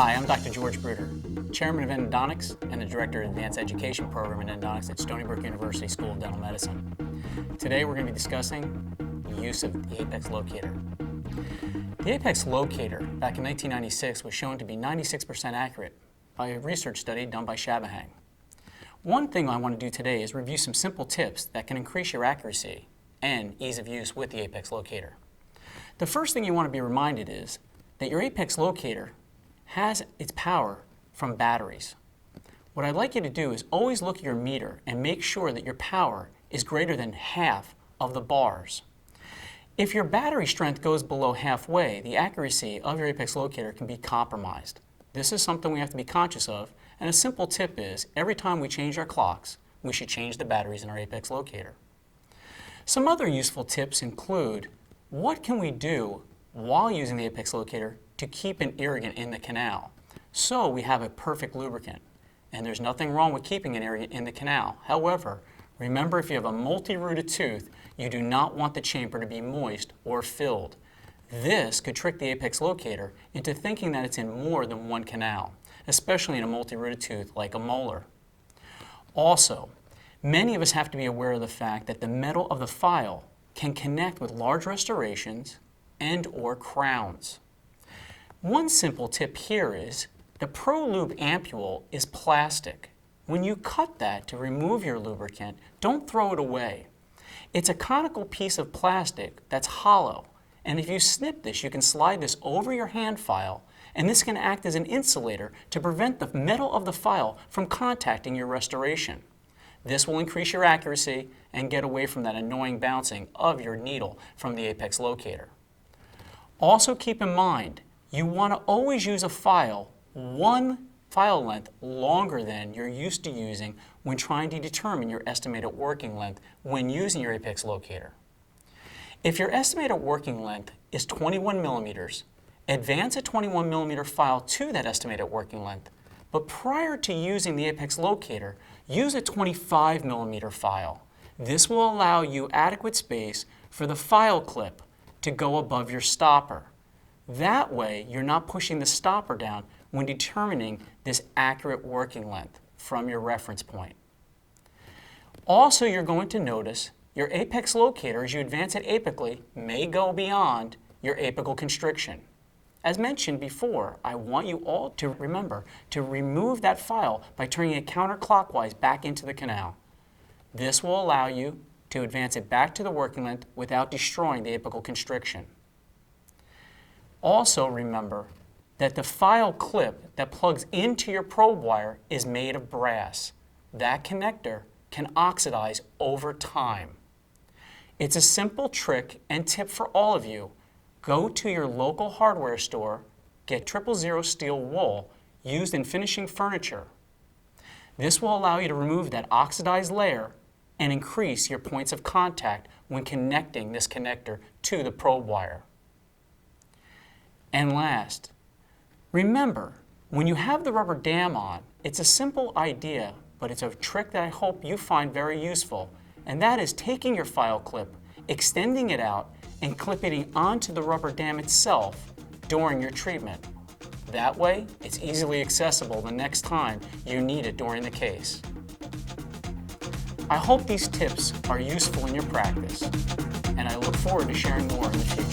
Hi, I'm Dr. George Bruder, Chairman of Endodontics and the Director of Advanced Education Program in Endodontics at Stony Brook University School of Dental Medicine. Today we're going to be discussing the use of the Apex Locator. The Apex Locator, back in 1996, was shown to be 96% accurate by a research study done by Shabahang. One thing I want to do today is review some simple tips that can increase your accuracy and ease of use with the Apex Locator. The first thing you want to be reminded is that your Apex Locator has its power from batteries. What I'd like you to do is always look at your meter and make sure that your power is greater than half of the bars. If your battery strength goes below halfway, the accuracy of your Apex Locator can be compromised. This is something we have to be conscious of, and a simple tip is every time we change our clocks, we should change the batteries in our Apex Locator. Some other useful tips include what can we do while using the Apex Locator to keep an irrigant in the canal so we have a perfect lubricant. And there's nothing wrong with keeping an irrigant in the canal. However, remember, if you have a multi-rooted tooth, you do not want the chamber to be moist or filled. This could trick the Apex Locator into thinking that it's in more than one canal, especially in a multi-rooted tooth like a molar. Also, many of us have to be aware of the fact that the metal of the file can connect with large restorations and/or crowns. One simple tip here is the ProLube ampule is plastic. When you cut that to remove your lubricant, don't throw it away. It's a conical piece of plastic that's hollow, and if you snip this, you can slide this over your hand file, and this can act as an insulator to prevent the metal of the file from contacting your restoration. This will increase your accuracy and get away from that annoying bouncing of your needle from the Apex Locator. Also keep in mind, you want to always use a file one file length longer than you're used to using when trying to determine your estimated working length when using your Apex Locator. If your estimated working length is 21 millimeters, advance a 21 millimeter file to that estimated working length, but prior to using the Apex Locator, use a 25 millimeter file. This will allow you adequate space for the file clip to go above your stopper. That way, you're not pushing the stopper down when determining this accurate working length from your reference point. Also, you're going to notice your Apex Locator, as you advance it apically, may go beyond your apical constriction. As mentioned before, I want you all to remember to remove that file by turning it counterclockwise back into the canal. This will allow you to advance it back to the working length without destroying the apical constriction. Also remember that the file clip that plugs into your probe wire is made of brass. That connector can oxidize over time. It's a simple trick and tip for all of you. Go to your local hardware store, get 000 steel wool used in finishing furniture. This will allow you to remove that oxidized layer and increase your points of contact when connecting this connector to the probe wire. And last, remember, when you have the rubber dam on, it's a simple idea, but it's a trick that I hope you find very useful, and that is taking your file clip, extending it out, and clipping it onto the rubber dam itself during your treatment. That way, it's easily accessible the next time you need it during the case. I hope these tips are useful in your practice, and I look forward to sharing more in the future.